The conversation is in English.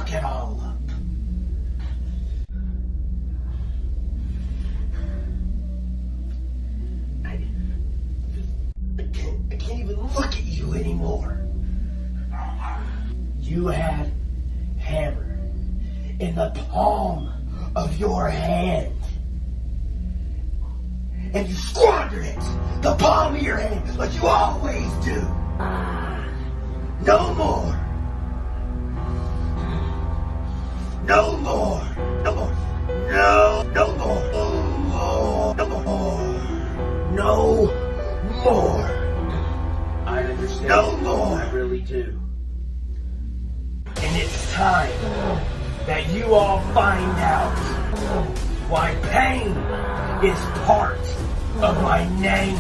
fuck it all up. I can't even look at you anymore. You had hammer in the palm of your hand. And you squandered it, the palm of your hand, like you always do. No more. No more. No more. No. No more. No more. No more. I understand. No more. I really do. And it's time that you all find out why pain is part of my name.